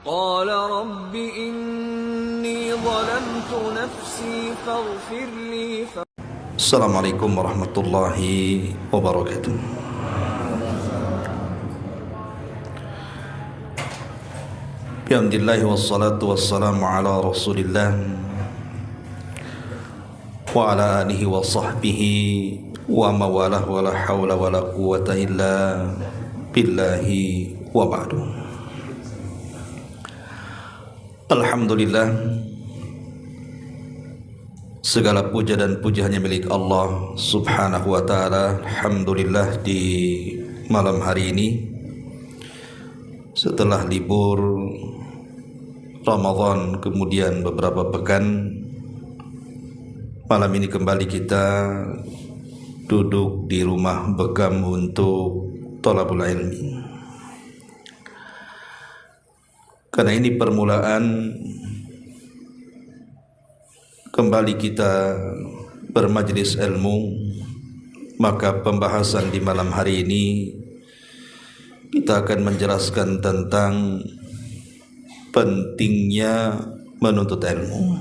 قال رب إني ظلمت نفسي فاغفر لي السلام عليكم ورحمة الله وبركاته. Bismillah wassalatu wassalamu ala rasulillah wa ala alihi wa sahbihi wa mawalah wa la hawla wa la quwwata illa billahi wa ba'du. Alhamdulillah, segala puja dan puja hanya milik Allah subhanahu wa ta'ala. Alhamdulillah, di malam hari ini setelah libur Ramadan kemudian beberapa pekan, malam ini kembali kita duduk di rumah Begam untuk thalabul ilmi. Karena ini permulaan kembali kita bermajlis ilmu, maka pembahasan di malam hari ini kita akan menjelaskan tentang pentingnya menuntut ilmu.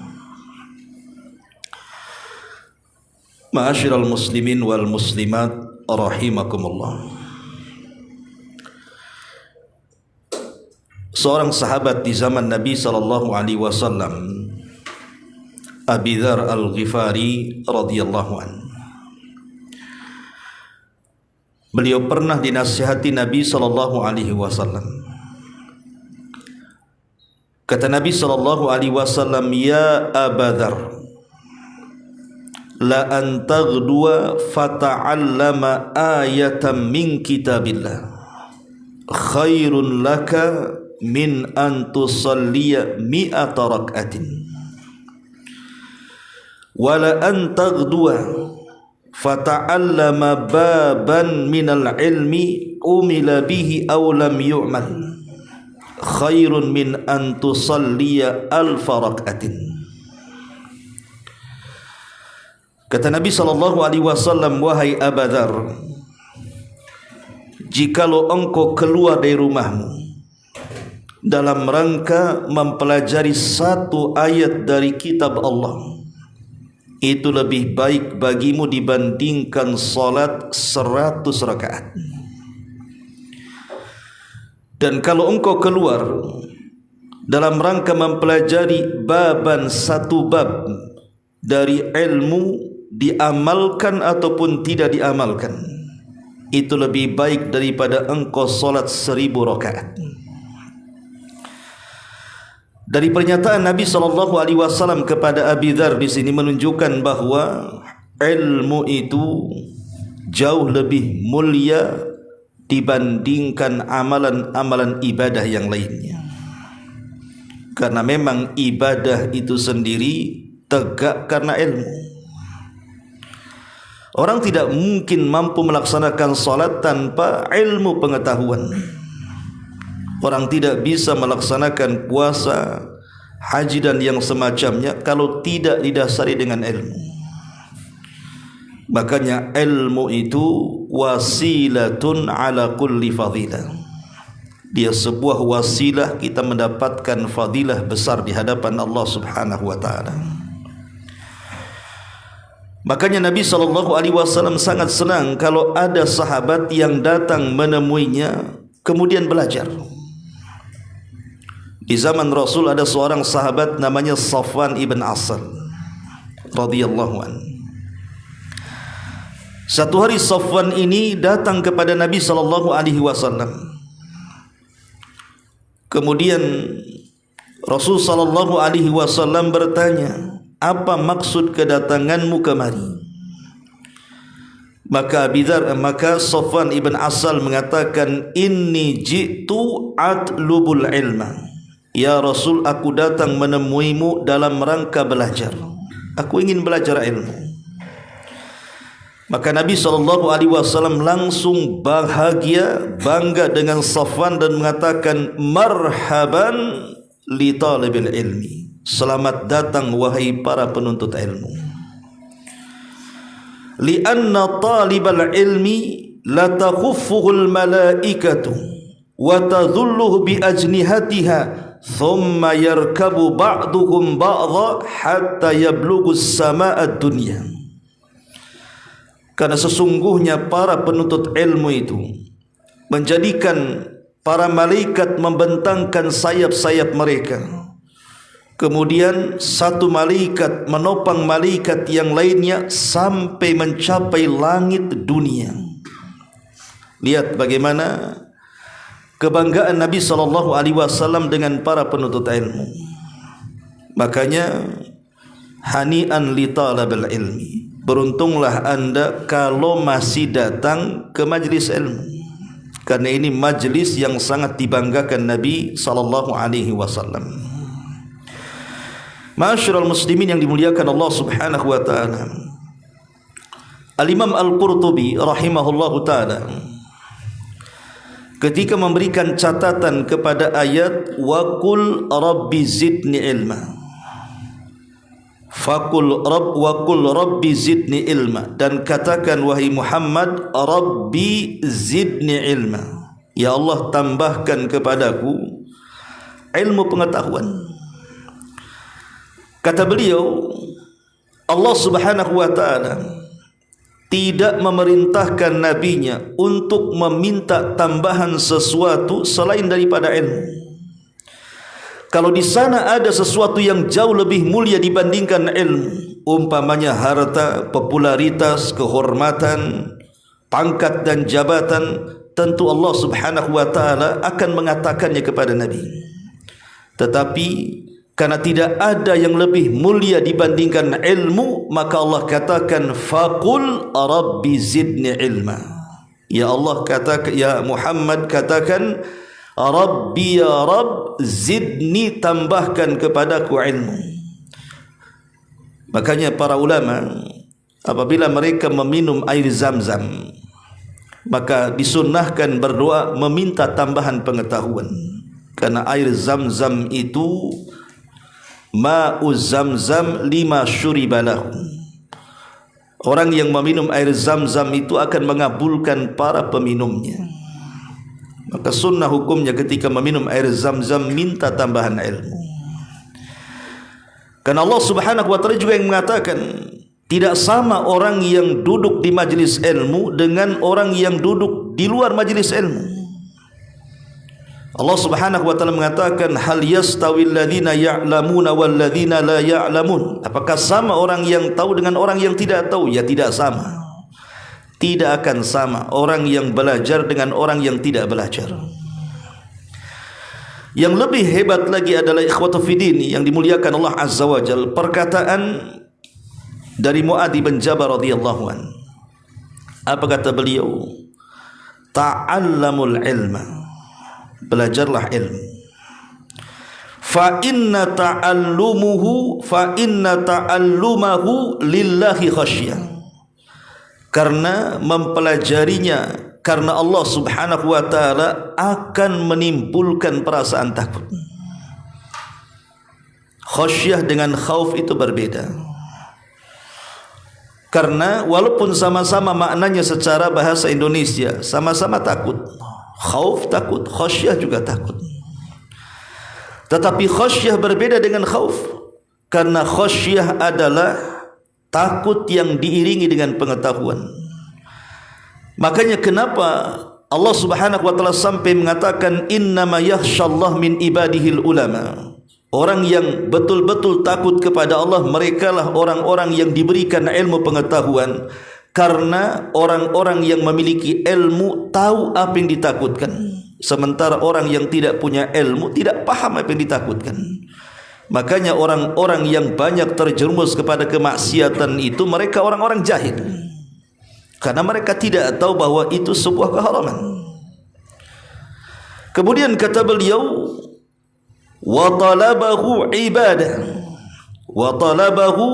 Ma'asyiral muslimin wal muslimat rahimakumullah. Seorang sahabat di zaman Nabi sallallahu alaihi wasallam, Abi Dzar Al-Ghifari radhiyallahu anhu, beliau pernah dinasihati Nabi sallallahu alaihi wasallam. Kata Nabi sallallahu alaihi wasallam, "Ya Aba Dzar, la an taghduwa fata'allama ayatan min kitabillah khairun laka min an tusalliya mi'ata rak'atin wa la an taghduwa fata'allama baban minal ilmi umila bihi aw lam yu'mal khairun min an tusalliya alfa rak'atin." Kata Nabi sallallahu alaihi wasallam, "Wahai Aba Dzar, jikalau engkau keluar dari rumahmu dalam rangka mempelajari satu ayat dari kitab Allah, itu lebih baik bagimu dibandingkan salat 100 rakaat. Dan kalau engkau keluar dalam rangka mempelajari baban, satu bab dari ilmu, diamalkan ataupun tidak diamalkan, itu lebih baik daripada engkau salat 1000 rakaat." Dari pernyataan Nabi SAW kepada Abi Dzar di sini menunjukkan bahwa ilmu itu jauh lebih mulia dibandingkan amalan-amalan ibadah yang lainnya. Karena memang ibadah itu sendiri tegak karena ilmu. Orang tidak mungkin mampu melaksanakan salat tanpa ilmu pengetahuan. Orang tidak bisa melaksanakan puasa, haji dan yang semacamnya kalau tidak didasari dengan ilmu. Makanya ilmu itu wasilatun ala kulli fadilah. Dia sebuah wasilah kita mendapatkan fadilah besar di hadapan Allah Subhanahu wa taala. Makanya Nabi SAW sangat senang kalau ada sahabat yang datang menemuinya kemudian belajar. Di zaman Rasul ada seorang sahabat namanya Safwan ibn Asal radhiyallahu anhu. Satu hari Safwan ini datang kepada Nabi SAW. Kemudian Rasul SAW bertanya, "Apa maksud kedatanganmu kemari?" Maka Safwan ibn Asal mengatakan, "Inni ji'tu atlubul ilma." Ya Rasul, aku datang menemuimu dalam rangka belajar. Aku ingin belajar ilmu. Maka Nabi SAW langsung bahagia, bangga dengan Safwan dan mengatakan, "Marhaban li talibil ilmi." Selamat datang wahai para penuntut ilmu. Lianna talibal ilmi la takhuffuhul malaikatu wa tadhulluhu bi ajnihatiha thumma yarkabu ba'duhum ba'dha hatta yablughu as-samaa'a dunya. Karena sesungguhnya para penuntut ilmu itu menjadikan para malaikat membentangkan sayap-sayap mereka. Kemudian satu malaikat menopang malaikat yang lainnya sampai mencapai langit dunia. Lihat bagaimana kebanggaan Nabi SAW dengan para penuntut ilmu. Makanya hani'an li talabil ilmi, beruntunglah anda kalau masih datang ke majlis ilmu, karena ini majlis yang sangat dibanggakan Nabi SAW. Ma'asyiral muslimin yang dimuliakan Allah Subhanahu wa taala, Al-Imam Al-Qurtubi rahimahullahu taala ketika memberikan catatan kepada ayat wa qul rabbi zidni ilma, faqul rabb wa qul rabbi zidni ilma, dan katakan wahai Muhammad, rabbi zidni ilma, ya Allah tambahkan kepadaku ilmu pengetahuan. Kata beliau, Allah Subhanahu wa taala tidak memerintahkan nabinya untuk meminta tambahan sesuatu selain daripada ilmu. Kalau di sana ada sesuatu yang jauh lebih mulia dibandingkan ilmu, umpamanya harta, popularitas, kehormatan, pangkat dan jabatan, tentu Allah Subhanahu wa taala akan mengatakannya kepada Nabi. Tetapi karena tidak ada yang lebih mulia dibandingkan ilmu, maka Allah katakan faqul rabbi zidni ilma, ya Allah katakan, ya Muhammad katakan, rabbi ya Rabb zidni, tambahkan kepadaku ilmu. Makanya para ulama apabila mereka meminum air zam-zam, maka disunnahkan berdoa meminta tambahan pengetahuan, karena air zam-zam itu ma'u zamzam lima syuribalahu. Orang yang meminum air zam-zam itu akan mengabulkan para peminumnya. Maka sunnah hukumnya ketika meminum air zam-zam minta tambahan ilmu. Karena Allah Subhanahu wa taala juga yang mengatakan tidak sama orang yang duduk di majlis ilmu dengan orang yang duduk di luar majlis ilmu. Allah Subhanahu wa taala mengatakan hal yastawil ladzina ya'lamuna wal ladzina la ya'lamun, apakah sama orang yang tahu dengan orang yang tidak tahu? Ya tidak sama. Tidak akan sama orang yang belajar dengan orang yang tidak belajar. Yang lebih hebat lagi adalah ikhwatu fiddin yang dimuliakan Allah Azza wa Jalla, perkataan dari Mu'adz bin Jabal radhiyallahu an. Apa kata beliau? Ta'allamul ilma, belajarlah ilmu. Fa inna ta'allumahu lillahi khasyah, karena mempelajarinya karena Allah Subhanahu wa taala akan menimbulkan perasaan takut. Khasyah dengan khauf itu berbeda, karena walaupun sama-sama maknanya secara bahasa Indonesia, sama-sama takut. Khauf takut, khasyah juga takut. Tetapi khasyah berbeda dengan khauf, karena khasyah adalah takut yang diiringi dengan pengetahuan. Makanya kenapa Allah Subhanahu wa taala sampai mengatakan innama yakhsyallah min ibadihil ulama. Orang yang betul-betul takut kepada Allah, merekalah orang-orang yang diberikan ilmu pengetahuan. Karena orang-orang yang memiliki ilmu tahu apa yang ditakutkan, sementara orang yang tidak punya ilmu tidak paham apa yang ditakutkan. Makanya orang-orang yang banyak terjerumus kepada kemaksiatan itu mereka orang-orang jahil, karena mereka tidak tahu bahwa itu sebuah keharaman. Kemudian kata beliau, wa talabahu ibadah, wa talabahu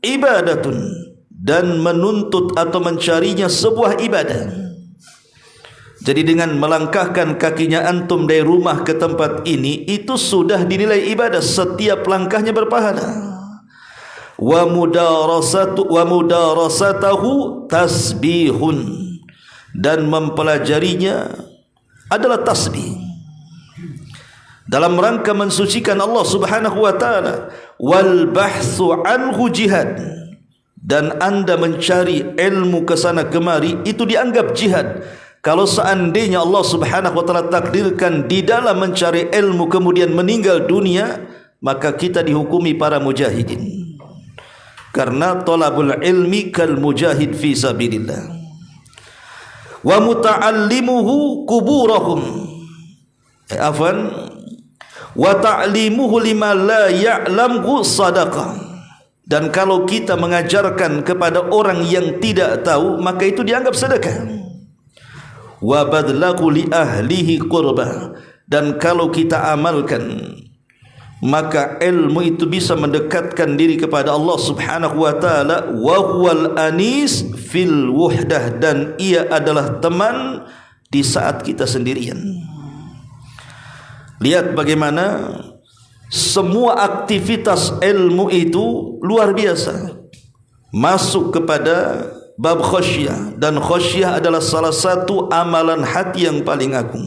ibadatun, dan menuntut atau mencarinya sebuah ibadah. Jadi dengan melangkahkan kakinya antum dari rumah ke tempat ini, itu sudah dinilai ibadah, setiap langkahnya berpahala. Wa mudarasatahu tasbihun, dan mempelajarinya adalah tasbih. dalam rangka mensucikan Allah Subhanahu wa taala. Wal bahthu anhu jihad, dan Anda mencari ilmu ke sana kemari itu dianggap jihad. Kalau seandainya Allah Subhanahu wa taala takdirkan di dalam mencari ilmu kemudian meninggal dunia, maka kita dihukumi para mujahidin. Karena talabul ilmi kal mujahid fi sabilillah. Wa muta'allimuhu kuburahum. Wa ta'limuhu lima la ya'lamhu sadaqah. Dan kalau kita mengajarkan kepada orang yang tidak tahu, maka itu dianggap sedekah. Wa badlahu li ahlihi qurbah, dan kalau kita amalkan maka ilmu itu bisa mendekatkan diri kepada Allah Subhanahu wa taala. Wa huwal anis fil wuhdah, dan ia adalah teman di saat kita sendirian. Lihat bagaimana semua aktivitas ilmu itu luar biasa masuk kepada bab khasyah, dan khasyah adalah salah satu amalan hati yang paling agung.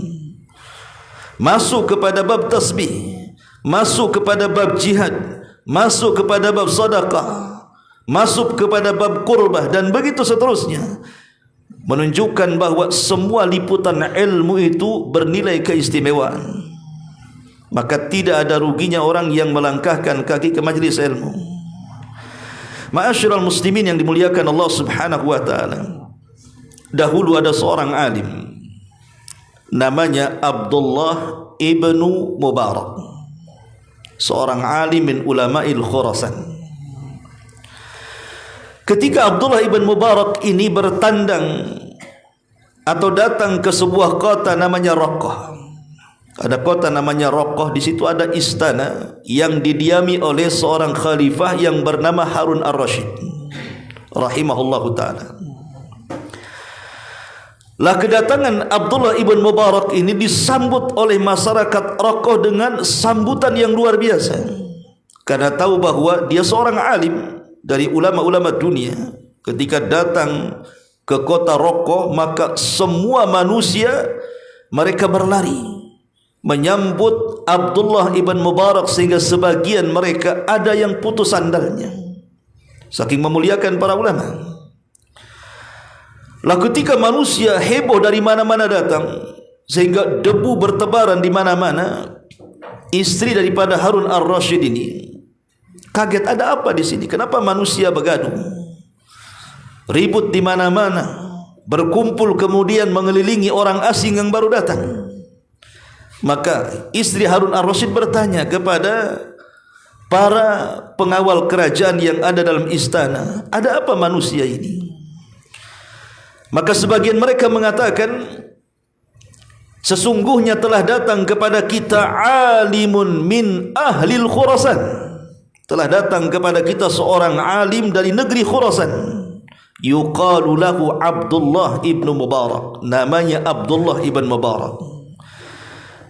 Masuk kepada bab tasbih, masuk kepada bab jihad, masuk kepada bab sedekah, masuk kepada bab qurbah, dan begitu seterusnya, menunjukkan bahawa semua liputan ilmu itu bernilai keistimewaan. Maka tidak ada ruginya orang yang melangkahkan kaki ke majlis ilmu. Ma'asyiral muslimin yang dimuliakan Allah Subhanahu wa taala. Dahulu ada seorang alim namanya Abdullah ibnu Mubarak, seorang alim min ulama'il Khurasan. Ketika Abdullah ibn Mubarak ini bertandang atau datang ke sebuah kota namanya Raqqah. Ada kota namanya Raqqah, di situ ada istana yang didiami oleh seorang khalifah yang bernama Harun ar-Rasyid rahimahullahu taala. Lah kedatangan Abdullah ibn Mubarak ini disambut oleh masyarakat Raqqah dengan sambutan yang luar biasa. Karena tahu bahwa dia seorang alim dari ulama-ulama dunia. Ketika datang ke kota Raqqah, maka semua manusia mereka berlari menyambut Abdullah ibn Mubarak, sehingga sebagian mereka ada yang putus sandalnya saking memuliakan para ulama. Lah ketika manusia heboh dari mana-mana datang sehingga debu bertebaran di mana-mana, istri daripada Harun ar-Rasyid ini kaget, ada apa di sini? Kenapa manusia bergaduh? Ribut di mana-mana, berkumpul kemudian mengelilingi orang asing yang baru datang. Maka istri Harun ar-Rasyid bertanya kepada para pengawal kerajaan yang ada dalam istana, ada apa manusia ini? Maka sebagian mereka mengatakan, sesungguhnya telah datang kepada kita alimun min ahlil Khurasan, telah datang kepada kita seorang alim dari negeri Khurasan, yuqalu lahu Abdullah ibn Mubarak, namanya Abdullah ibn Mubarak.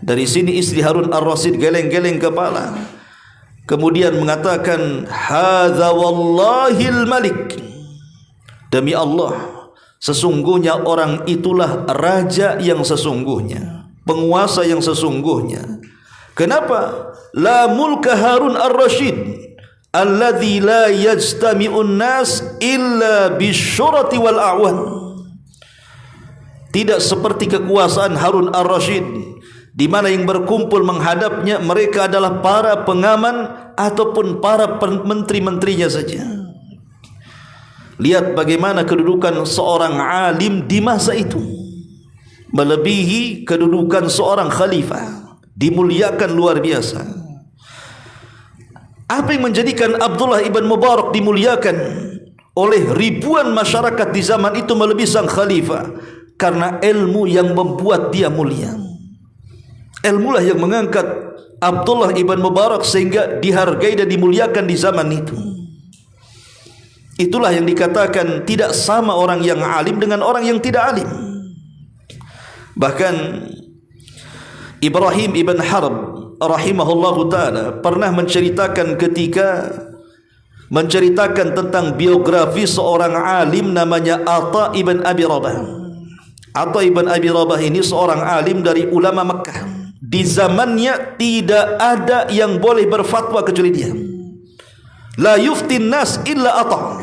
Dari sini istri Harun ar-Rasyid geleng-geleng kepala, kemudian mengatakan, hadza wallahil malik, demi Allah, sesungguhnya orang itulah raja yang sesungguhnya, penguasa yang sesungguhnya. Kenapa? La mulka Harun ar-Rasyid alladzi la yajtami'un nas illa bisyurati wal a'wan. Tidak seperti kekuasaan Harun ar-Rasyid di mana yang berkumpul menghadapnya mereka adalah para pengaman ataupun para menteri-menterinya saja. Lihat bagaimana kedudukan seorang alim di masa itu, melebihi kedudukan seorang khalifah, dimuliakan luar biasa. Apa yang menjadikan Abdullah ibn Mubarak dimuliakan oleh ribuan masyarakat di zaman itu melebihi sang khalifah? Karena ilmu yang membuat dia mulia. Ilmulah yang mengangkat Abdullah ibn Mubarak sehingga dihargai dan dimuliakan di zaman itu. Itulah yang dikatakan tidak sama orang yang alim dengan orang yang tidak alim. Bahkan Ibrahim ibn Harb rahimahullahu ta'ala pernah menceritakan ketika menceritakan tentang biografi seorang alim namanya Atha ibn Abi Rabah. Atha ibn Abi Rabah ini seorang alim dari ulama Mekah, Di zamannya tidak ada yang boleh berfatwa kecuali dia. La yuftin nas illa ata.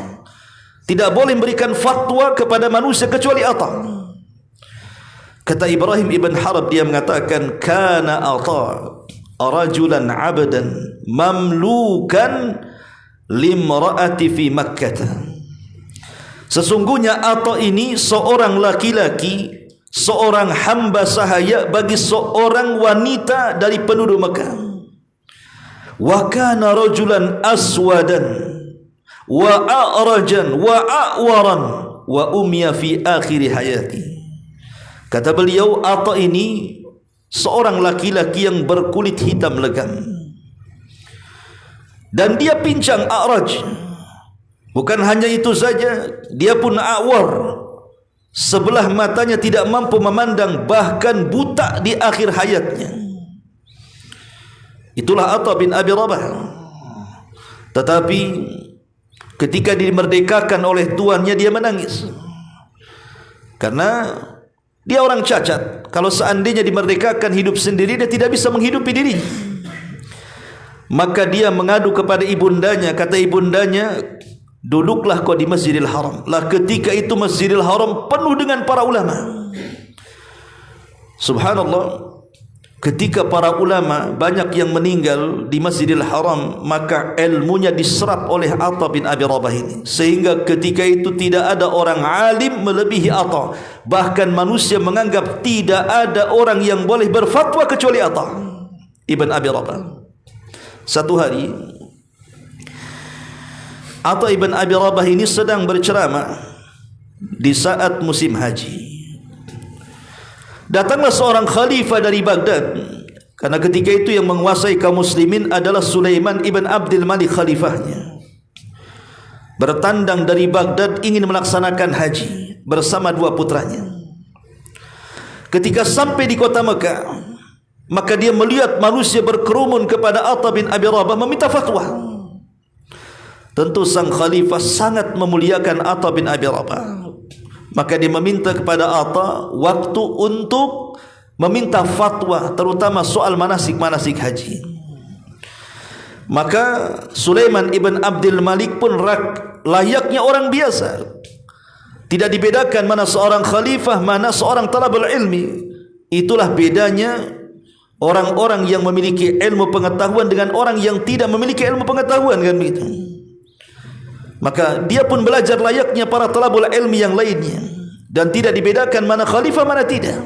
Tidak boleh memberikan fatwa kepada manusia kecuali ata. Kata Ibrahim ibn Harb, dia mengatakan, kana ata rajulan abdan mamlukan limraati fi Makkah. Sesungguhnya Ata ini seorang laki-laki, seorang hamba sahaya bagi seorang wanita dari penduduk Mekah. Wa kana rajulan aswadan wa a'rajan wa a'waran wa umya fi akhir hayati. Kata beliau, Ata ini seorang laki-laki yang berkulit hitam legam, dan dia pincang, a'raj. Bukan hanya itu saja, dia pun a'war, sebelah matanya tidak mampu memandang, bahkan buta di akhir hayatnya. Itulah Ata bin Abi Rabah. Tetapi ketika dimerdekakan oleh tuannya, dia menangis karena dia orang cacat. Kalau seandainya dimerdekakan hidup sendiri, dia tidak bisa menghidupi dirinya. Maka dia mengadu kepada ibundanya. Kata ibundanya, duduklah kau di Masjidil Haram. Lah ketika itu Masjidil Haram penuh dengan para ulama. Subhanallah, ketika para ulama banyak yang meninggal di Masjidil Haram, maka ilmunya diserap oleh Ata bin Abi Rabah ini, sehingga ketika itu tidak ada orang alim melebihi Ata. Bahkan manusia menganggap tidak ada orang yang boleh berfatwa kecuali Ata ibn Abi Rabah. Satu hari Ata ibn Abi Rabah ini sedang berceramah di saat musim haji. Datanglah seorang khalifah dari Baghdad, karena ketika itu yang menguasai kaum muslimin adalah Sulaiman ibn Abdul Malik, khalifahnya. Bertandang dari Baghdad ingin melaksanakan haji bersama dua putranya. Ketika sampai di kota Mekah, maka dia melihat manusia berkerumun kepada Ata bin Abi Rabah meminta fatwa. Tentu sang khalifah sangat memuliakan Ata bin Abi Rabah, maka dia meminta kepada Ata waktu untuk meminta fatwa, terutama soal manasik-manasik haji. Maka Sulaiman ibn Abdul Malik pun layaknya orang biasa, tidak dibedakan mana seorang khalifah, mana seorang talabul ilmi. Itulah bedanya orang-orang yang memiliki ilmu pengetahuan dengan orang yang tidak memiliki ilmu pengetahuan, kan begitu. Maka dia pun belajar layaknya para talabul ilmi yang lainnya, dan tidak dibedakan mana khalifah mana tidak.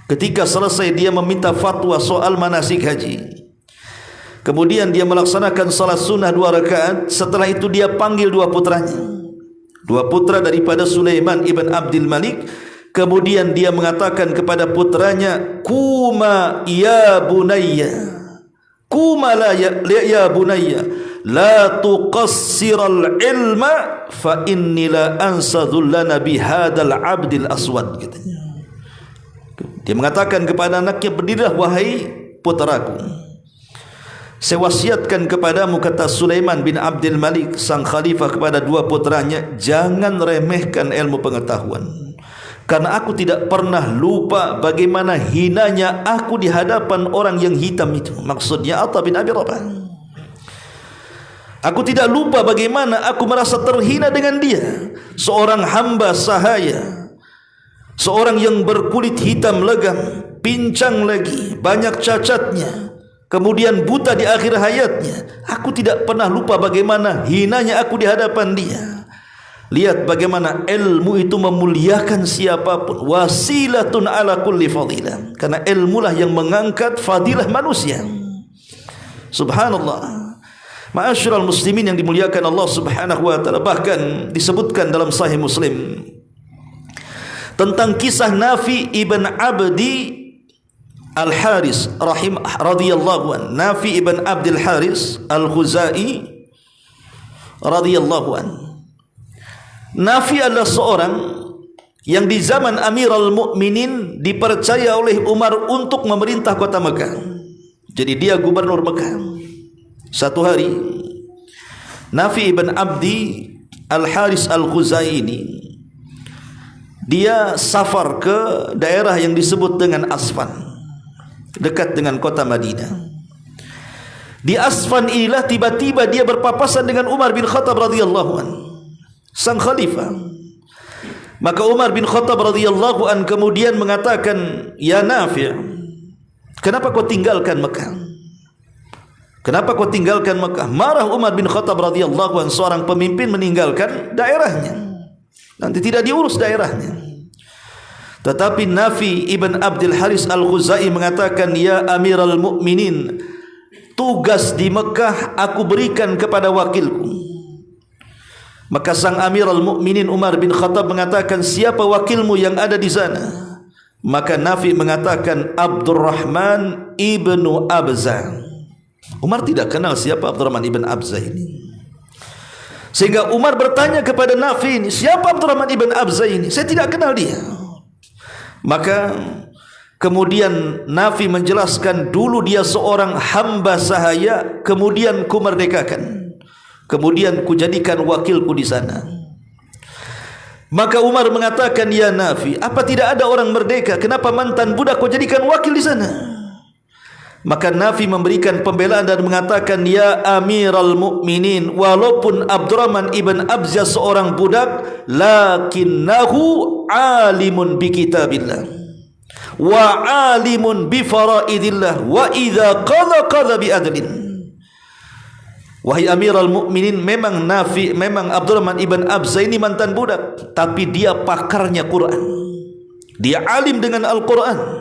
Ketika selesai dia meminta fatwa soal manasik haji, kemudian dia melaksanakan salat sunnah 2 rakaat. Setelah itu dia panggil dua putranya, dua putra daripada Sulaiman ibn Abdul Malik. Kemudian dia mengatakan kepada putranya, kuma ya bunayya, kuma la ya bunayya, la tuqassiral ilma fa inni la ansadul lana bihadal abdil aswad, katanya. Dia mengatakan kepada anaknya, berdirilah wahai putraku, saya wasiatkan kepadamu, kata Sulaiman bin Abdul Malik sang khalifah kepada dua putranya, jangan remehkan ilmu pengetahuan, karena aku tidak pernah lupa bagaimana hinanya aku di hadapan orang yang hitam itu. Maksudnya Ata bin Abi Rabah. Aku tidak lupa bagaimana aku merasa terhina dengan dia, seorang hamba sahaya, seorang yang berkulit hitam legam, pincang lagi, banyak cacatnya, kemudian buta di akhir hayatnya. Aku tidak pernah lupa bagaimana hinanya aku di hadapan dia. Lihat bagaimana ilmu itu memuliakan siapapun, wasilatun ala kulli fadilah, karena ilmulah yang mengangkat fadilah manusia. Subhanallah. Ma'asyiral muslimin yang dimuliakan Allah Subhanahu wa taala, bahkan disebutkan dalam Sahih Muslim tentang kisah Nafi ibn Abdi Al-Haris radhiyallahu an. Nafi ibn Abdul Haris Al-Khuzai radhiyallahu an. Nafi adalah seorang yang di zaman Amirul Mukminin dipercaya oleh Umar untuk memerintah kota Mekah. Jadi dia gubernur Mekah. Satu hari Nafi ibn Abdi Al-Haris Al-Khuzai ini dia safar ke daerah yang disebut dengan Asfan. dekat dengan kota Madinah. Di Asfan inilah tiba-tiba dia berpapasan dengan Umar bin Khattab radhiyallahu anhu, sang khalifah. Maka Umar bin Khattab radhiyallahu anhu kemudian mengatakan, "Ya Nafi', kenapa kau tinggalkan Mekah? Kenapa kau tinggalkan Mekah?" Marah Umar bin Khattab radhiyallahu anhu, seorang pemimpin meninggalkan daerahnya, nanti tidak diurus daerahnya. Tetapi Nafi ibn Abdul Haris al-Khuzai mengatakan, "Ya Amirul Mukminin, tugas di Mekah aku berikan kepada wakilku." Maka sang Amirul Mukminin Umar bin Khattab mengatakan, "Siapa wakilmu yang ada di sana?" Maka Nafi mengatakan, "Abdurrahman ibnu Abza." Umar tidak kenal siapa Abdurrahman ibn Abza ini. Sehingga Umar bertanya kepada Nafi ini, "Siapa Abdurrahman ibn Abza ini? Saya tidak kenal dia." Maka kemudian Nafi menjelaskan, "Dulu dia seorang hamba sahaya, kemudian ku merdekakan, kemudian ku jadikan wakilku di sana." Maka Umar mengatakan, "Ya Nafi, apa tidak ada orang merdeka? Kenapa mantan budak kau jadikan wakil di sana?" Maka Nafi memberikan pembelaan dan mengatakan, "Ya Amirul Mukminin, walaupun Abdurrahman ibn Abza seorang budak, lakinnahu alimun bi kitabillah wa alimun bi faraidillah wa idza qadha bi adlin." Wahai Amirul Mukminin, memang Abdurrahman ibn Abza ini mantan budak, tapi dia pakarnya Quran. Dia alim dengan Al-Quran.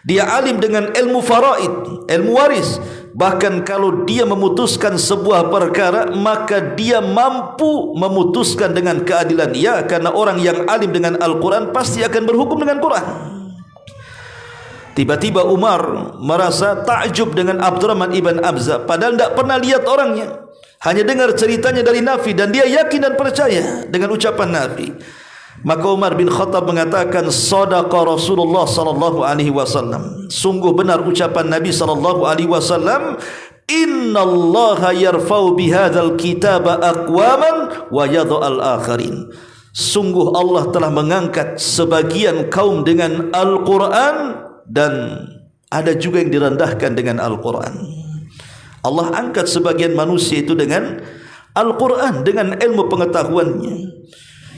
Dia alim dengan ilmu faraid, ilmu waris. Bahkan kalau dia memutuskan sebuah perkara, maka dia mampu memutuskan dengan keadilan. Ya, karena orang yang alim dengan Al-Quran pasti akan berhukum dengan Quran. Tiba-tiba Umar merasa takjub dengan Abdurrahman ibn Abza, padahal tidak pernah lihat orangnya, hanya dengar ceritanya dari Nafi, dan dia yakin dan percaya dengan ucapan Nafi. Maka Umar bin Khattab mengatakan, "Sadaqa Rasulullah sallallahu alaihi wasallam." Sungguh benar ucapan Nabi sallallahu alaihi wasallam, "Innallaha yarfa'u bihadzal kitaba aqwaman wa yadha'al akharin." Sungguh Allah telah mengangkat sebagian kaum dengan Al-Quran, dan ada juga yang direndahkan dengan Al-Quran. Allah angkat sebagian manusia itu dengan Al-Quran, dengan ilmu pengetahuannya.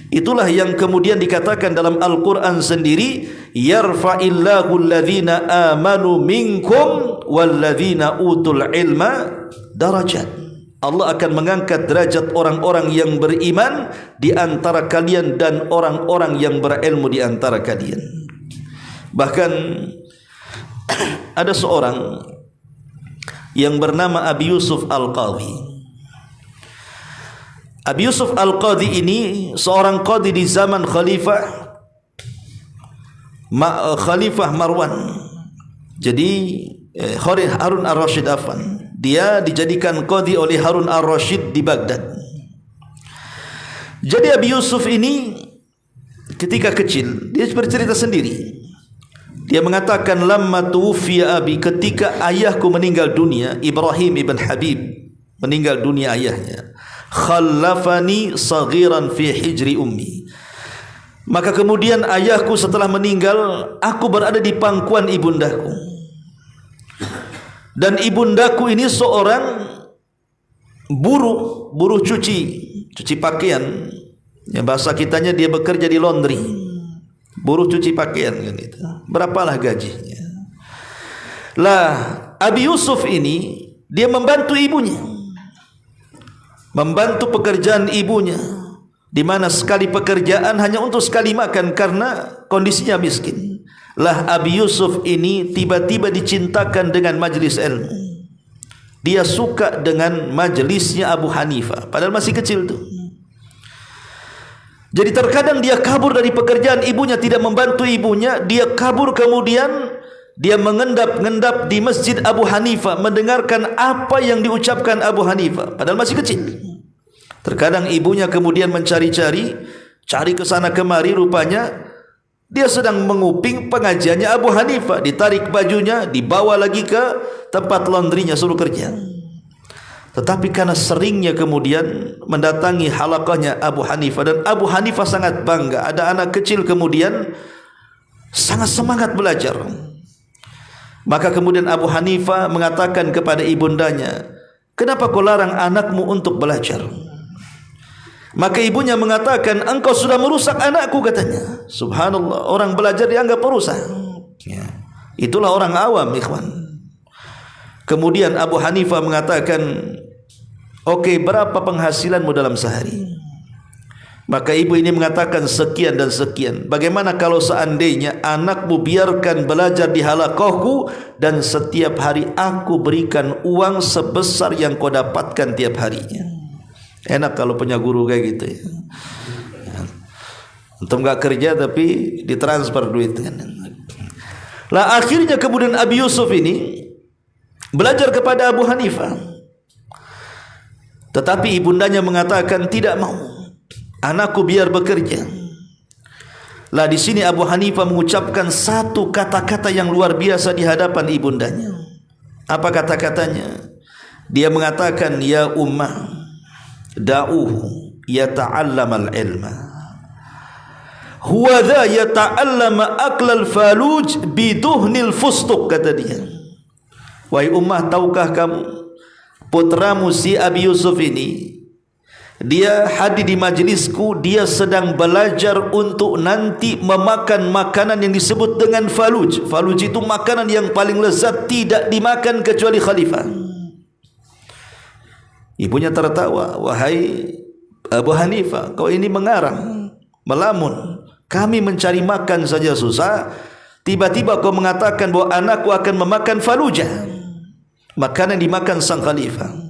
Itulah yang kemudian dikatakan dalam Al-Quran sendiri, "Yarfa'illahu alladhina amanu minkum walladhina utul ilma darajat." Allah akan mengangkat derajat orang-orang yang beriman di antara kalian dan orang-orang yang berilmu di antara kalian. Bahkan ada seorang yang bernama Abi Yusuf Al-Qadhi. Abi Yusuf Al-Qadhi ini seorang qadhi di zaman Khalifah Marwan. Jadi Harun Ar-Rasyid Affan, dia dijadikan qadhi oleh Harun Ar-Rasyid di Baghdad. Jadi Abi Yusuf ini ketika kecil dia bercerita sendiri. Dia mengatakan, "Lamma tuwfiya abi," ketika ayahku meninggal dunia, Ibrahim ibn Habib meninggal dunia ayahnya, "khallafani saghiran fi hijri ummi." Maka kemudian ayahku setelah meninggal, aku berada di pangkuan ibundaku. Dan ibundaku ini seorang buruh cuci pakaian. Yang bahasa kitanya dia bekerja di laundry. Buruh cuci pakaian kan itu. Berapalah gajinya? Lah, Abi Yusuf ini dia membantu ibunya. Membantu pekerjaan ibunya, di mana sekali pekerjaan hanya untuk sekali makan karena kondisinya miskin. Lah, Abi Yusuf ini tiba-tiba dicintakan dengan majlis ilmu. Dia suka dengan majlisnya Abu Hanifah, padahal masih kecil tuh. Jadi terkadang dia kabur dari pekerjaan ibunya, tidak membantu ibunya. Dia kabur, kemudian dia mengendap-endap di masjid Abu Hanifah, mendengarkan apa yang diucapkan Abu Hanifah, padahal masih kecil. Terkadang ibunya kemudian mencari-cari, cari ke sana kemari, rupanya dia sedang menguping pengajiannya Abu Hanifah. Ditarik bajunya, dibawa lagi ke tempat laundrynya, suruh kerja. Tetapi karena seringnya kemudian mendatangi halaqahnya Abu Hanifah, dan Abu Hanifah sangat bangga ada anak kecil kemudian sangat semangat belajar. Maka kemudian Abu Hanifah mengatakan kepada ibundanya, kenapa kau larang anakmu untuk belajar? Maka ibunya mengatakan, engkau sudah merusak anakku, katanya. Subhanallah, orang belajar dianggap merusak. Ya. Itulah orang awam, ikhwan. Kemudian Abu Hanifah mengatakan, oke, berapa penghasilanmu dalam sehari? Maka ibu ini mengatakan sekian dan sekian. Bagaimana kalau seandainya anakmu biarkan belajar di halaqahku dan setiap hari aku berikan uang sebesar yang kau dapatkan tiap harinya? Enak kalau punya guru kayak gitu ya. Untuk enggak kerja tapi ditransfer duit kan. Lah akhirnya kemudian Abi Yusuf ini belajar kepada Abu Hanifah. Tetapi ibundanya mengatakan tidak mau. Anakku biar bekerja. Lah di sini Abu Hanifah mengucapkan satu kata-kata yang luar biasa di hadapan ibundanya. Apa kata-katanya? Dia mengatakan, ya ummah, da'uhu yata'allamal ilma. Huwa dha yata'allama aklal faluj biduhnil fustuq, kata dia. Wahai ummah, tahukah kamu putramu si Abi Yusuf ini, dia hadir di majlisku, dia sedang belajar untuk nanti memakan makanan yang disebut dengan faluj. Faluj itu makanan yang paling lezat, tidak dimakan kecuali khalifah. Ibunya tertawa, wahai Abu Hanifah, kau ini mengarang, melamun. Kami mencari makan saja susah, tiba-tiba kau mengatakan bahwa anakku akan memakan falujah, makanan dimakan sang khalifah.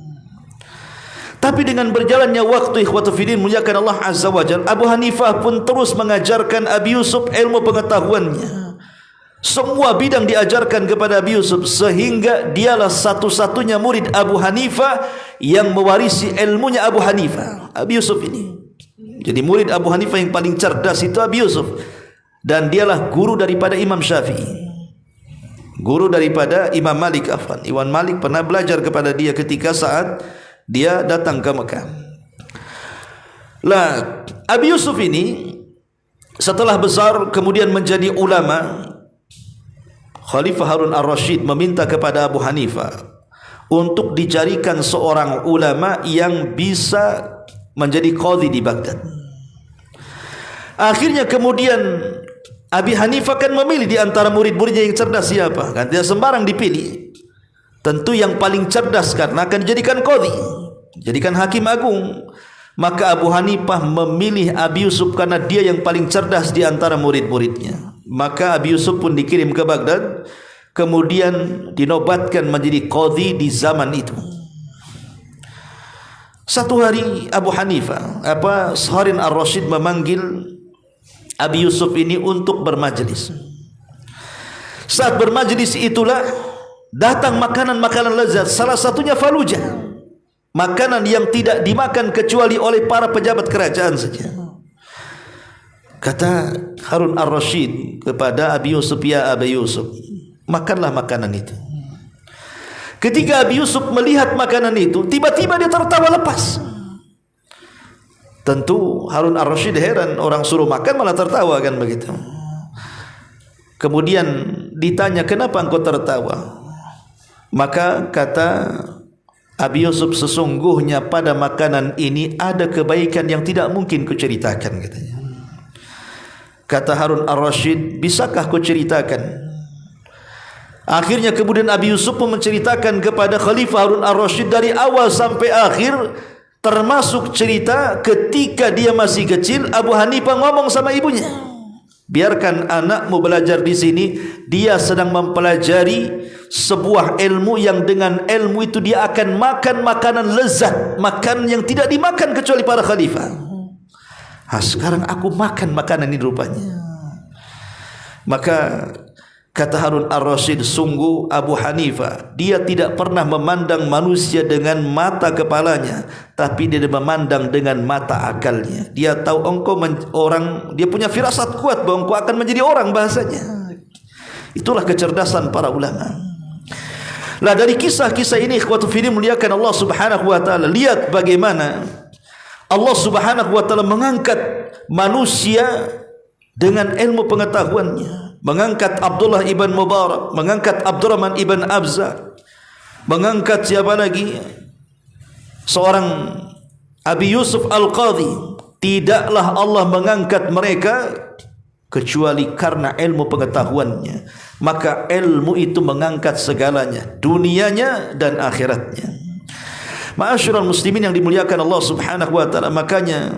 Tapi dengan berjalannya waktu, ikhwatu fillah muliakan Allah Azza wa Jalla, Abu Hanifah pun terus mengajarkan Abi Yusuf ilmu pengetahuannya. Semua bidang diajarkan kepada Abi Yusuf, sehingga dialah satu-satunya murid Abu Hanifah yang mewarisi ilmunya Abu Hanifah, Abi Yusuf ini. Jadi murid Abu Hanifah yang paling cerdas itu Abi Yusuf, dan dialah guru daripada Imam Syafi'i, guru daripada Imam Malik. Imam Malik pernah belajar kepada dia ketika saat dia datang ke Mekah. Lah Abi Yusuf ini setelah besar kemudian menjadi ulama. Khalifah Harun ar-Rasyid meminta kepada Abu Hanifah untuk dicarikan seorang ulama yang bisa menjadi qadhi di Baghdad. Akhirnya kemudian Abi Hanifah kan memilih di antara murid-muridnya yang cerdas siapa? Kan tidak sembarang dipilih. Tentu yang paling cerdas karena akan dijadikan qadhi, jadikan hakim agung. Maka Abu Hanifah memilih Abi Yusuf karena dia yang paling cerdas di antara murid-muridnya. Maka Abi Yusuf pun dikirim ke Baghdad, kemudian dinobatkan menjadi qadhi di zaman itu. Satu hari Abu Hanifah, Harun ar-Rasyid memanggil Abi Yusuf ini untuk bermajlis. Saat bermajlis itulah datang makanan-makanan lezat, salah satunya falujah, makanan yang tidak dimakan kecuali oleh para pejabat kerajaan saja. Kata Harun ar-Rasyid kepada Abi Yusuf, ya Abi Yusuf, makanlah makanan itu. Ketika Abi Yusuf melihat makanan itu, tiba-tiba dia tertawa lepas. Tentu Harun ar-Rasyid heran, orang suruh makan malah tertawa, kan begitu. Kemudian ditanya, kenapa engkau tertawa? Maka kata Abi Yusuf, sesungguhnya pada makanan ini ada kebaikan yang tidak mungkin kuceritakan, katanya. Kata Harun ar-Rasyid, bisakah kuceritakan? Akhirnya kemudian Abi Yusuf pun menceritakan kepada Khalifah Harun ar-Rasyid dari awal sampai akhir, termasuk cerita ketika dia masih kecil. Abu Hanifah ngomong sama ibunya, biarkan anakmu belajar di sini, dia sedang mempelajari sebuah ilmu yang dengan ilmu itu dia akan makan makanan lezat, makanan yang tidak dimakan kecuali para khalifah. Sekarang aku makan makanan ini rupanya. Maka kata Harun ar-Rasyid, sungguh Abu Hanifah, dia tidak pernah memandang manusia dengan mata kepalanya, tapi dia memandang dengan mata akalnya. Dia tahu engkau orang, dia punya firasat kuat bahwa engkau akan menjadi orang, bahasanya. Itulah kecerdasan para ulama. Lah dari kisah-kisah ini, ikhwatu fillah muliakan Allah Subhanahu wa taala, lihat bagaimana Allah Subhanahu wa taala mengangkat manusia dengan ilmu pengetahuannya. mengangkat Abdullah ibn Mubarak, mengangkat Abdurrahman ibn Abza, mengangkat siapa lagi? Seorang Abi Yusuf Al-Qadhi. Tidaklah Allah mengangkat mereka kecuali karena ilmu pengetahuannya. Maka ilmu itu mengangkat segalanya, dunianya dan akhiratnya. Ma'asyiral muslimin yang dimuliakan Allah Subhanahu wa taala, makanya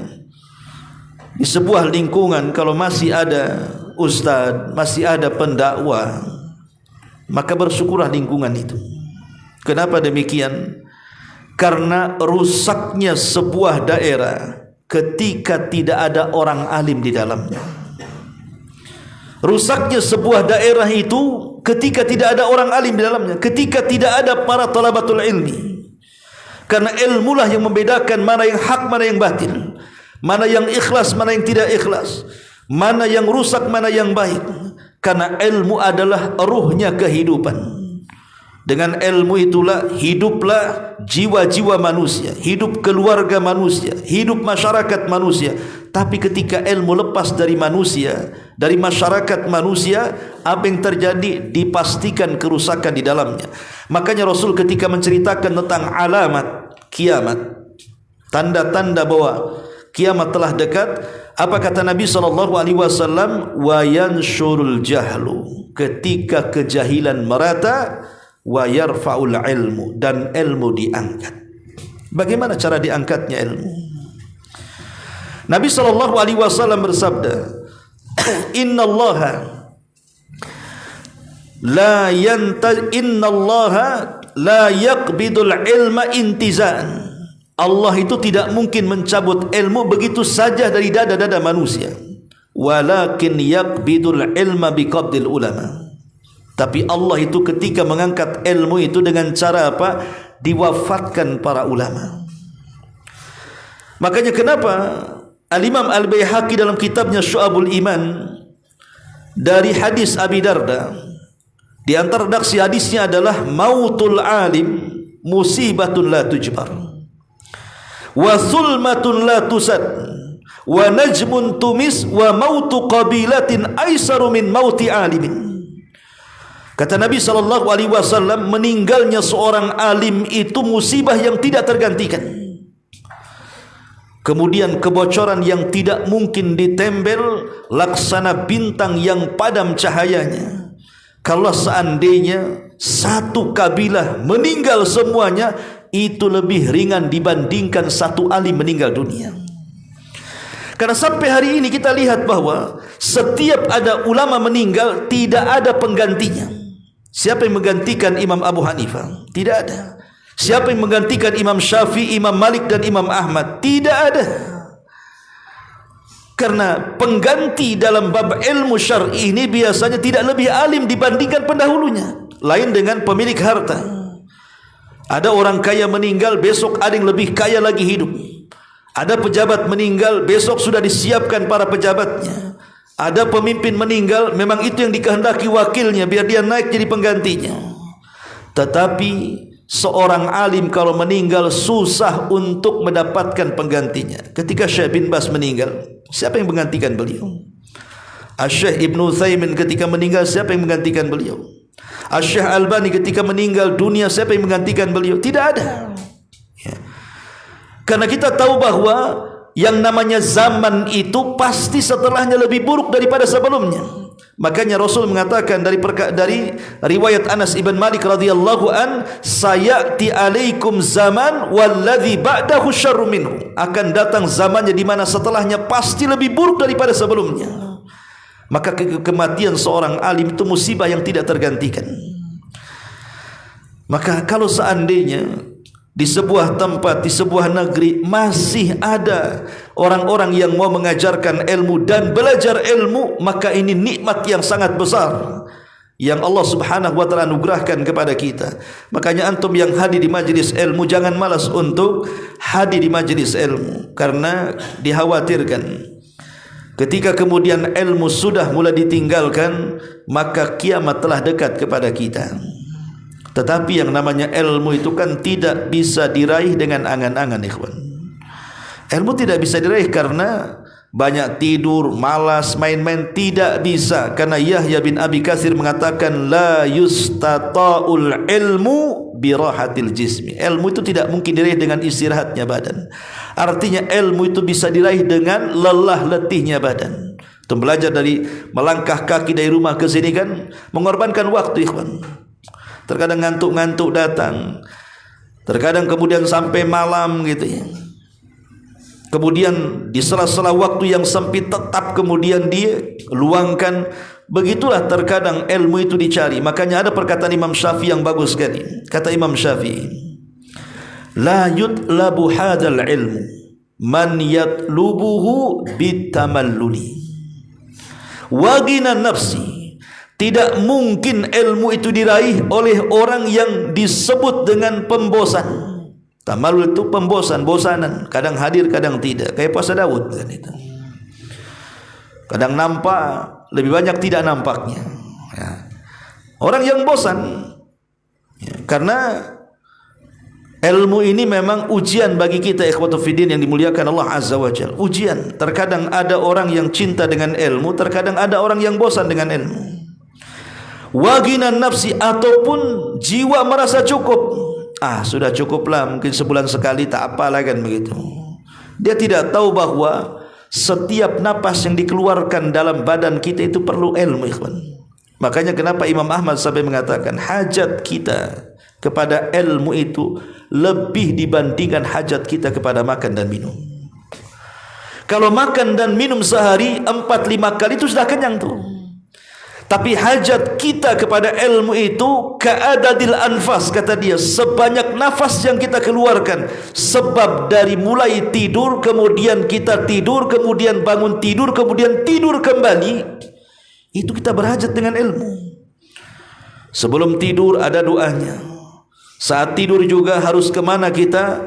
di sebuah lingkungan kalau masih ada ustaz, masih ada pendakwa, maka bersyukurlah lingkungan itu. Kenapa demikian? Karena rusaknya sebuah daerah ketika tidak ada orang alim di dalamnya. Rusaknya sebuah daerah itu ketika tidak ada orang alim di dalamnya, ketika tidak ada para talabatul ilmi. Karena ilmulah yang membedakan mana yang hak, mana yang batil, mana yang ikhlas, mana yang tidak ikhlas, mana yang rusak, mana yang baik. Karena ilmu adalah ruhnya kehidupan. Dengan ilmu itulah hiduplah jiwa-jiwa manusia, hidup keluarga manusia, hidup masyarakat manusia. Tapi ketika ilmu lepas dari manusia, dari masyarakat manusia, apa yang terjadi? Dipastikan kerusakan di dalamnya. Makanya Rasul ketika menceritakan tentang alamat kiamat, tanda-tanda bahwa kiamat telah dekat, apa kata Nabi SAW? Wa yanshurul jahlu, ketika kejahilan merata, wa yarfa'ul ilmu, dan ilmu diangkat. Bagaimana cara diangkatnya ilmu? Nabi SAW bersabda, innallaha la yaqbidul ilma intizaan. Allah itu tidak mungkin mencabut ilmu begitu saja dari dada-dada manusia. Walakin yaqbidul ilma biqabdil ulama. Tapi Allah itu ketika mengangkat ilmu itu dengan cara apa? Diwafatkan para ulama. Makanya kenapa Al-Imam Al-Baihaqi dalam kitabnya Syu'abul Iman dari hadis Abi Darda, di antara redaksi hadisnya adalah mautul alim musibatun la tujbar wa sulmatun la tusad wa najmun tumis wa mautu qabilatin aisaru min mauti alimin. Kata Nabi SAW, meninggalnya seorang alim itu musibah yang tidak tergantikan. Kemudian kebocoran yang tidak mungkin ditempel, laksana bintang yang padam cahayanya. Kalau seandainya satu kabilah meninggal semuanya, itu lebih ringan dibandingkan satu alim meninggal dunia. Karena sampai hari ini kita lihat bahwa setiap ada ulama meninggal, tidak ada penggantinya. Siapa yang menggantikan Imam Abu Hanifah? Tidak ada. Siapa yang menggantikan Imam Syafi'i, Imam Malik dan Imam Ahmad? Tidak ada. Karena pengganti dalam bab ilmu syar'i ini biasanya tidak lebih alim dibandingkan pendahulunya. Lain dengan pemilik harta. Ada orang kaya meninggal, besok ada yang lebih kaya lagi hidup. Ada pejabat meninggal, besok sudah disiapkan para pejabatnya. Ada pemimpin meninggal, memang itu yang dikehendaki wakilnya biar dia naik jadi penggantinya. Tetapi seorang alim kalau meninggal susah untuk mendapatkan penggantinya. Ketika Syekh bin Baz meninggal, siapa yang menggantikan beliau? Syekh Ibnu Utsaimin ketika meninggal, siapa yang menggantikan beliau? Syekh Albani ketika meninggal dunia, siapa yang menggantikan beliau? Tidak ada. Ya. Karena kita tahu bahwa yang namanya zaman itu pasti setelahnya lebih buruk daripada sebelumnya. Makanya Rasul mengatakan dari riwayat Anas ibn Malik radhiyallahu an, sayati alaikum zaman walladzi ba'dahu syarru minhu. Akan datang zamannya di mana setelahnya pasti lebih buruk daripada sebelumnya. Maka kematian seorang alim itu musibah yang tidak tergantikan. Maka kalau seandainya di sebuah tempat, di sebuah negeri masih ada orang-orang yang mau mengajarkan ilmu dan belajar ilmu, maka ini nikmat yang sangat besar yang Allah Subhanahu wa taala anugerahkan kepada kita. Makanya antum yang hadir di majlis ilmu jangan malas untuk hadir di majlis ilmu, karena dikhawatirkan ketika kemudian ilmu sudah mulai ditinggalkan, maka kiamat telah dekat kepada kita. Tetapi yang namanya ilmu itu kan tidak bisa diraih dengan angan-angan, ikhwan. Ilmu tidak bisa diraih karena banyak tidur, malas, main-main, tidak bisa. Karena Yahya bin Abi Katsir mengatakan la yustata'ul ilmu birahatil jismi. Ilmu itu tidak mungkin diraih dengan istirahatnya badan. Artinya ilmu itu bisa diraih dengan lelah letihnya badan. Itu belajar dari melangkah kaki dari rumah ke sini kan mengorbankan waktu, ikhwan. Terkadang ngantuk-ngantuk datang, terkadang kemudian sampai malam gitu ya. Kemudian di sela-sela waktu yang sempit tetap kemudian dia luangkan. Begitulah terkadang ilmu itu dicari. Makanya ada perkataan Imam Syafi'i yang bagus sekali. Kata Imam Syafi'i, la yutlabu hadal ilmu man yatlubuhu bitamalluli wa gina nafsi. Tidak mungkin ilmu itu diraih oleh orang yang disebut dengan pembosan. Tamalul itu pembosan, bosanan, kadang hadir kadang tidak, kayak puasa Daud kan itu. Kadang nampak, lebih banyak tidak nampaknya ya. Orang yang bosan ya, karena ilmu ini memang ujian bagi kita ikhwatu fiddin yang dimuliakan Allah Azza wa Jalla. Ujian, terkadang ada orang yang cinta dengan ilmu, terkadang ada orang yang bosan dengan ilmu. Waginan nafsi, ataupun jiwa merasa cukup. Sudah cukuplah, mungkin sebulan sekali tak apalah kan begitu. Dia tidak tahu bahwa setiap napas yang dikeluarkan dalam badan kita itu perlu ilmu, ikhwan. Makanya kenapa Imam Ahmad sampai mengatakan hajat kita kepada ilmu itu lebih dibandingkan hajat kita kepada makan dan minum. Kalau makan dan minum sehari 4-5 kali itu sudah kenyang tuh. Tapi hajat kita kepada ilmu itu ka'adadil anfas, kata dia, sebanyak nafas yang kita keluarkan. Sebab dari mulai tidur, kemudian kita tidur, kemudian bangun tidur, kemudian tidur kembali, itu kita berhajat dengan ilmu. Sebelum tidur ada doanya. Saat tidur juga harus kemana kita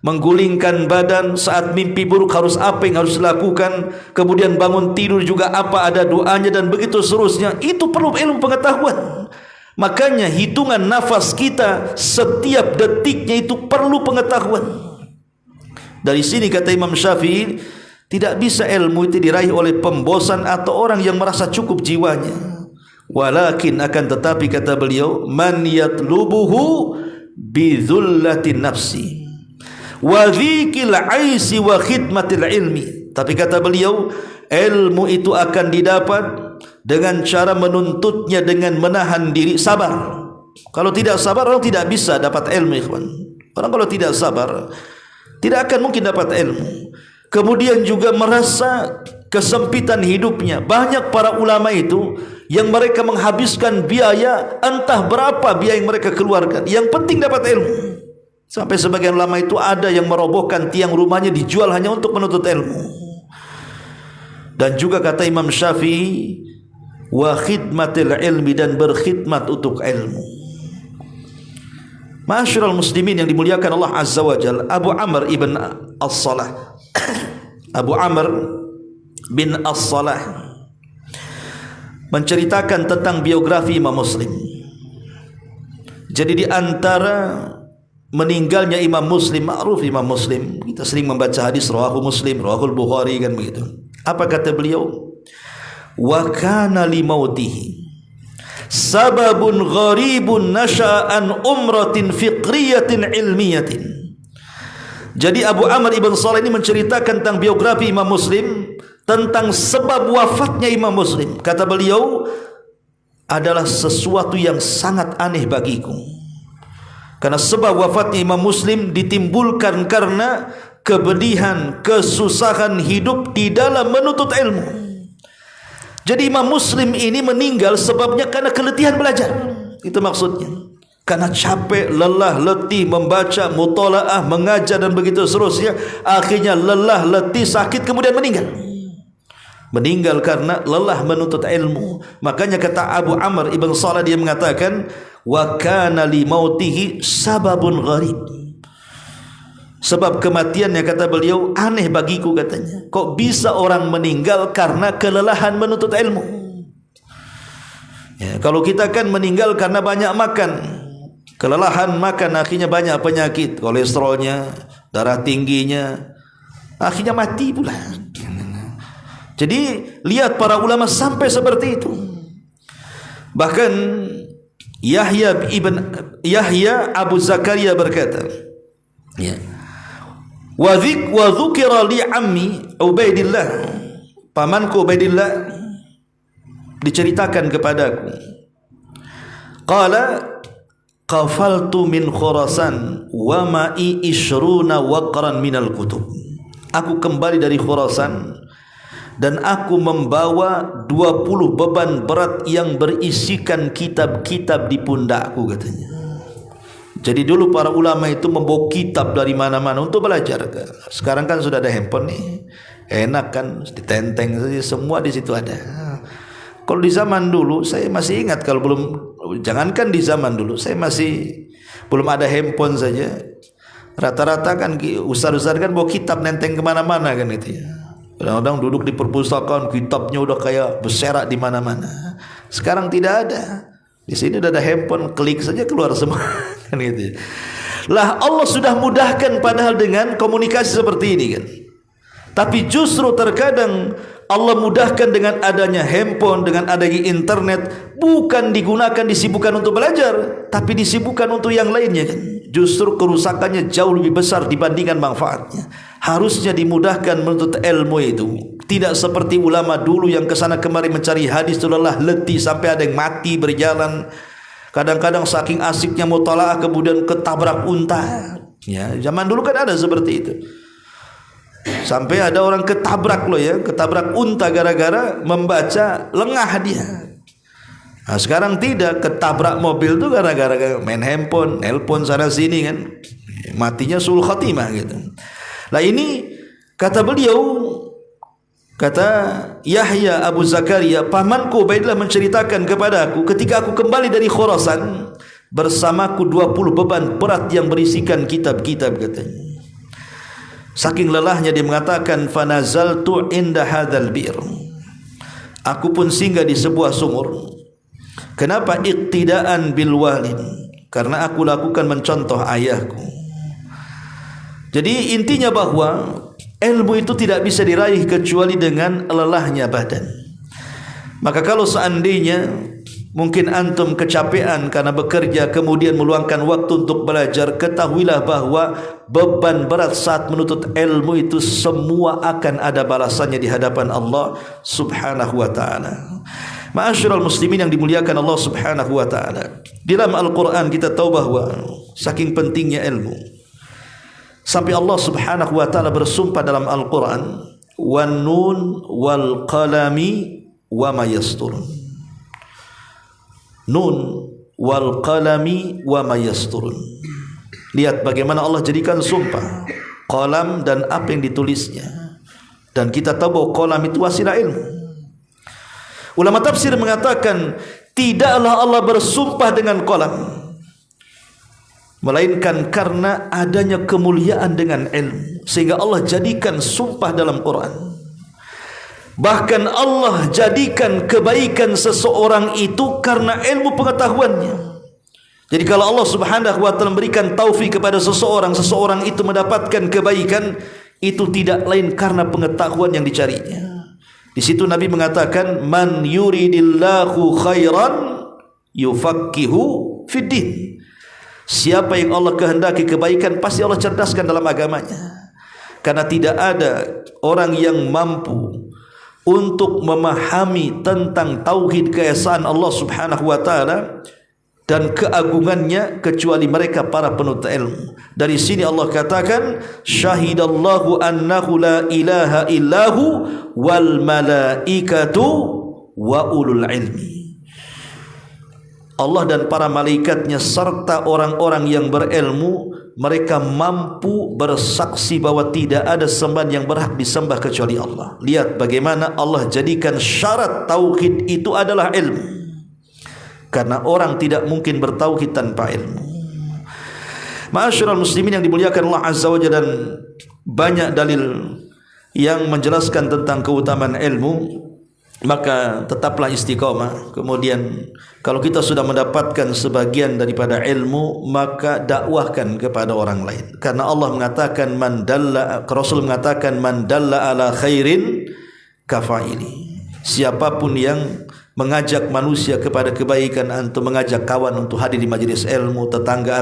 menggulingkan badan. Saat mimpi buruk harus apa yang harus dilakukan. Kemudian bangun tidur juga apa ada doanya, dan begitu seterusnya. Itu perlu ilmu pengetahuan. Makanya hitungan nafas kita setiap detiknya itu perlu pengetahuan. Dari sini kata Imam Syafi'i, tidak bisa ilmu itu diraih oleh pembosan atau orang yang merasa cukup jiwanya. Walakin, akan tetapi kata beliau, man yatlubuhu bidzullatin nafsi wa dzikil aisi wa khidmatil ilmi. Tapi kata beliau, ilmu itu akan didapat dengan cara menuntutnya dengan menahan diri, sabar. Kalau tidak sabar, orang tidak bisa dapat ilmu, ikhwan. Orang kalau tidak sabar, tidak akan mungkin dapat ilmu. Kemudian juga merasa kesempitan hidupnya. Banyak para ulama itu yang mereka menghabiskan biaya, entah berapa biaya yang mereka keluarkan, yang penting dapat ilmu. Sampai sebagian ulama itu ada yang merobohkan tiang rumahnya dijual hanya untuk menuntut ilmu. Dan juga kata Imam Syafi'i, wa khidmatil ilmi, dan berkhidmat untuk ilmu. Ma'asyiral muslimin yang dimuliakan Allah Azza wa Jalla, Abu Amr ibn As-Salah Abu Amr bin As-Salah menceritakan tentang biografi Imam Muslim. Jadi di antara meninggalnya Imam Muslim, ma'ruf Imam Muslim, kita sering membaca hadis rawahu Muslim, rawahul Bukhari kan begitu. Apa kata beliau? Wa kana li mautihi sababun gharibun nasya'an umratin fiqriyatin ilmiyatin. Jadi Abu Amr ibn Salah ini menceritakan tentang biografi Imam Muslim, tentang sebab wafatnya Imam Muslim. Kata beliau, adalah sesuatu yang sangat aneh bagiku. Karena sebab wafatnya Imam Muslim ditimbulkan karena kepedihan, kesusahan hidup di dalam menuntut ilmu. Jadi Imam Muslim ini meninggal sebabnya karena keletihan belajar. Itu maksudnya. Karena capek, lelah, letih membaca, mutola'ah, mengajar dan begitu seterusnya. Akhirnya lelah, letih, sakit, kemudian meninggal. Meninggal karena lelah menuntut ilmu. Makanya kata Abu Amr ibn Salah, dia mengatakan, wa kana li mautihi sababun gharib. Sebab kematiannya, kata beliau, aneh bagiku, katanya. Kok bisa orang meninggal karena kelelahan menuntut ilmu? Ya, kalau kita kan meninggal karena banyak makan, kelelahan makan, akhirnya banyak penyakit, kolesterolnya, darah tingginya, akhirnya mati pula. Jadi lihat para ulama sampai seperti itu. Bahkan Yahya Abu Zakaria berkata, ya, wa dzukira li ammi Ubaidillah, pamanku Ubaidillah diceritakan kepadaku, qala qafaltu min Khurasan wa ma'i ishruna waqran minal kutub. Aku kembali dari Khurasan dan aku membawa 20 beban berat yang berisikan kitab-kitab di pundakku, katanya. Jadi dulu para ulama itu membawa kitab dari mana-mana untuk belajar. Sekarang kan sudah ada handphone nih, enak kan, ditenteng saja semua di situ ada. Kalau di zaman dulu saya masih ingat, kalau belum, jangankan di zaman dulu, saya masih belum ada handphone saja, rata-rata kan ustaz-ustaz kan bawa kitab nenteng kemana-mana kan gitu ya. Kadang-kadang duduk di perpustakaan, kitabnya udah kayak berserak di mana-mana. Sekarang tidak ada. Di sini udah ada handphone, klik saja keluar semua kan gitu. Lah Allah sudah mudahkan padahal dengan komunikasi seperti ini kan. Tapi justru terkadang Allah mudahkan dengan adanya handphone, dengan adanya internet, bukan digunakan disibukkan untuk belajar, tapi disibukkan untuk yang lainnya kan. Justru kerusakannya jauh lebih besar dibandingkan manfaatnya. Harusnya dimudahkan menuntut ilmu itu. Tidak seperti ulama dulu yang kesana kemari mencari hadis, sudahlah letih sampai ada yang mati berjalan. Kadang-kadang saking asiknya mutalaah kemudian ketabrak unta. Ya, zaman dulu kan ada seperti itu. Sampai ada orang ketabrak loh ya, ketabrak unta gara-gara membaca, lengah dia. Nah, sekarang tidak, ketabrak mobil tuh gara-gara main handphone, nelpon sana sini kan, matinya sul khatimah gitu. Nah ini kata beliau, kata Yahya Abu Zakaria, pamanku Ubaidillah menceritakan kepada aku, ketika aku kembali dari Khurasan bersamaku 20 beban berat yang berisikan kitab-kitab, katanya. Saking lelahnya dia mengatakan, fanazaltu inda hadzal bir. Aku pun singgah di sebuah sumur. Kenapa? Iqtidaan bil walid, karena aku lakukan mencontoh ayahku. Jadi intinya bahwa ilmu itu tidak bisa diraih kecuali dengan lelahnya badan. Maka kalau seandainya mungkin antum kecapean karena bekerja kemudian meluangkan waktu untuk belajar, ketahuilah bahwa beban berat saat menuntut ilmu itu semua akan ada balasannya di hadapan Allah Subhanahu wa taala. Ma'asyiral muslimin yang dimuliakan Allah Subhanahu wa taala. Di dalam Al-Qur'an kita tahu bahwa saking pentingnya ilmu, sampai Allah Subhanahu wa taala bersumpah dalam Al-Qur'an, wan nun wal qalami wa ma yasturun. Nun wal qalami wa ma yasturun. Lihat bagaimana Allah jadikan sumpah qalam dan apa yang ditulisnya. Dan kita tahu bahwa qalam itu wasilah ilmu. Ulama tafsir mengatakan tidaklah Allah bersumpah dengan qalam, melainkan karena adanya kemuliaan dengan ilmu, sehingga Allah jadikan sumpah dalam Quran. Bahkan Allah jadikan kebaikan seseorang itu karena ilmu pengetahuannya. Jadi kalau Allah Subhanahu wa taala memberikan taufik kepada seseorang, seseorang itu mendapatkan kebaikan, itu tidak lain karena pengetahuan yang dicarinya. Di situ Nabi mengatakan, man yuridillahu khairan yufaqihu fiddin. Siapa yang Allah kehendaki kebaikan, pasti Allah cerdaskan dalam agamanya. Karena tidak ada orang yang mampu untuk memahami tentang tauhid keesaan Allah Subhanahu wa taala dan keagungannya kecuali mereka para penuntut ilmu. Dari sini Allah katakan, syahidallahu annahu la ilaha illahu wal malaikatu wa ulul ilmi. Allah dan para malaikatnya serta orang-orang yang berilmu, mereka mampu bersaksi bahwa tidak ada sembahan yang berhak disembah kecuali Allah. Lihat bagaimana Allah jadikan syarat tauhid itu adalah ilmu. Karena orang tidak mungkin bertauhid tanpa ilmu. Ma'asyiral muslimin yang dimuliakan Allah Azza wa Jalla, dan banyak dalil yang menjelaskan tentang keutamaan ilmu, maka tetaplah istiqamah. Kemudian kalau kita sudah mendapatkan sebagian daripada ilmu, maka dakwahkan kepada orang lain. Karena Allah mengatakan Rasul mengatakan man dalla ala khairin kafaili. Siapapun yang mengajak manusia kepada kebaikan, antum mengajak kawan untuk hadir di majelis ilmu, tetangga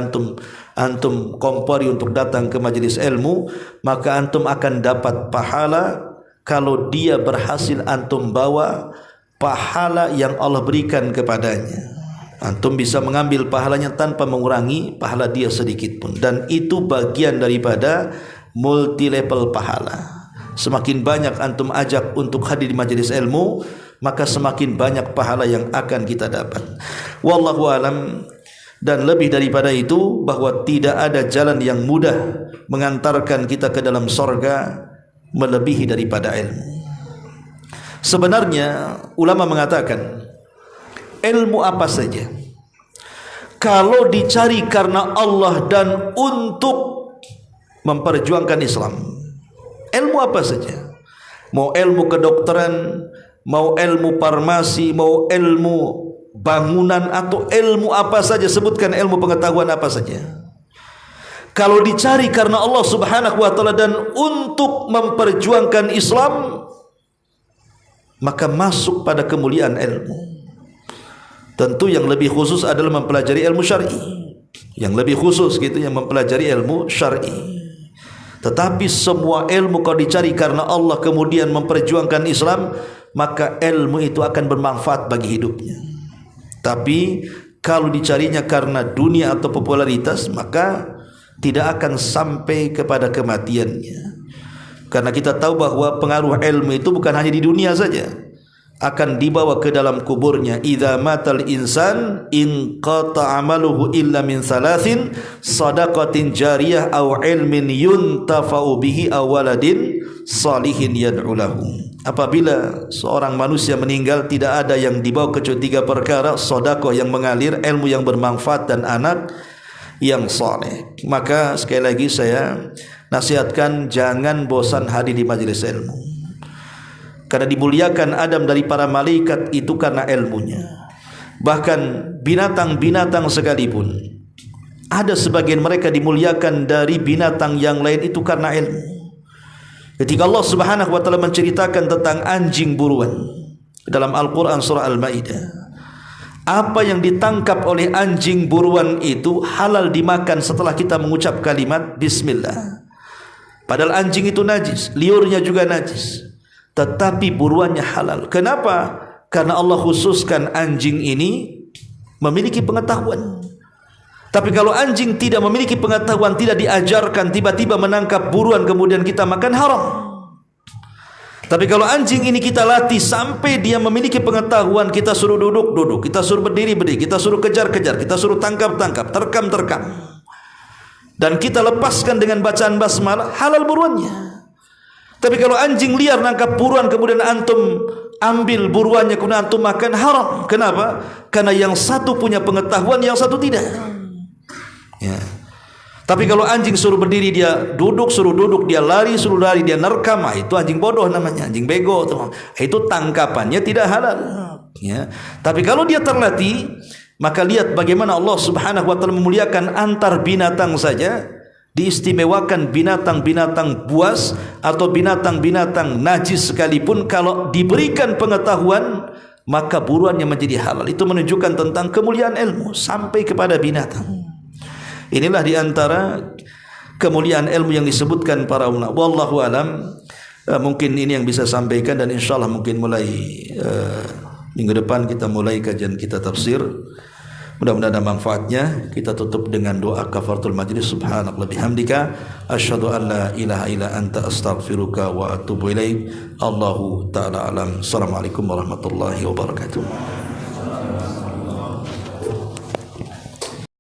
antum kompori untuk datang ke majelis ilmu, maka antum akan dapat pahala. Kalau dia berhasil, antum bawa pahala yang Allah berikan kepadanya. Antum bisa mengambil pahalanya tanpa mengurangi pahala dia sedikit pun. Dan itu bagian daripada multi level pahala. Semakin banyak antum ajak untuk hadir di majelis ilmu, maka semakin banyak pahala yang akan kita dapat. Wallahu alam. Dan lebih daripada itu, bahwa tidak ada jalan yang mudah mengantarkan kita ke dalam sorga melebihi daripada ilmu. Sebenarnya ulama mengatakan, ilmu apa saja kalau dicari karena Allah dan untuk memperjuangkan Islam, ilmu apa saja, mau ilmu kedokteran, mau ilmu farmasi, mau ilmu bangunan, atau ilmu apa saja, sebutkan ilmu pengetahuan apa saja, kalau dicari karena Allah subhanahu wa ta'ala dan untuk memperjuangkan Islam, maka masuk pada kemuliaan ilmu. Tentu yang lebih khusus adalah mempelajari ilmu syar'i. Yang lebih khusus gitu, yang mempelajari ilmu syar'i. Tetapi semua ilmu kalau dicari karena Allah kemudian memperjuangkan Islam, maka ilmu itu akan bermanfaat bagi hidupnya. Tapi kalau dicarinya karena dunia atau popularitas, maka tidak akan sampai kepada kematiannya. Karena kita tahu bahwa pengaruh ilmu itu bukan hanya di dunia saja, akan dibawa ke dalam kuburnya. Idza matal insan inqata amaluhu illa min thalathin, sadaqatin jariyah aw ilmin yuntafa'u bihi aw waladin salihin yad'u lahu. Apabila seorang manusia meninggal, tidak ada yang dibawa kecuali 3 perkara: sedekah yang mengalir, ilmu yang bermanfaat, dan anak yang saleh. Maka sekali lagi saya nasihatkan, jangan bosan hadir di majelis ilmu. Karena dimuliakan Adam dari para malaikat itu karena ilmunya. Bahkan binatang-binatang sekalipun, ada sebagian mereka dimuliakan dari binatang yang lain itu karena ilmu. Ketika Allah subhanahu wa ta'ala menceritakan tentang anjing buruan dalam Al-Quran surah Al-Ma'idah, apa yang ditangkap oleh anjing buruan itu halal dimakan setelah kita mengucap kalimat bismillah. Padahal anjing itu najis, liurnya juga najis, tetapi buruannya halal. Kenapa? Karena Allah khususkan anjing ini memiliki pengetahuan. Tapi kalau anjing tidak memiliki pengetahuan, tidak diajarkan, tiba-tiba menangkap buruan kemudian kita makan, haram. Tapi kalau anjing ini kita latih sampai dia memiliki pengetahuan, kita suruh duduk, kita suruh berdiri, kita suruh kejar, kita suruh tangkap, terkam, dan kita lepaskan dengan bacaan basmalah, halal buruannya. Tapi kalau anjing liar nangkap buruan kemudian antum ambil buruannya kemudian antum makan, haram. Kenapa? Karena yang satu punya pengetahuan, yang satu tidak. Ya. Tapi kalau anjing suruh berdiri dia duduk, suruh duduk dia lari, suruh lari dia nerkam, itu anjing bodoh namanya, anjing bego. Itu tangkapannya tidak halal. Ya. Tapi kalau dia terlatih, maka lihat bagaimana Allah subhanahu wa ta'ala memuliakan antar binatang saja. Diistimewakan binatang-binatang buas atau binatang-binatang najis sekalipun, kalau diberikan pengetahuan maka buruannya menjadi halal. Itu menunjukkan tentang kemuliaan ilmu sampai kepada binatang. Inilah diantara kemuliaan ilmu yang disebutkan para ulama. Wallahu alam. Mungkin ini yang bisa sampaikan, dan insyaallah mungkin mulai minggu depan kita mulai kajian kita tafsir. Mudah-mudahan ada manfaatnya. Kita tutup dengan doa kafaratul majlis. Subhanallah bihamdika asyhadu an la ilaha illa anta astaghfiruka wa atubu ilaik. Allahu ta'ala alam. Assalamualaikum warahmatullahi wabarakatuh.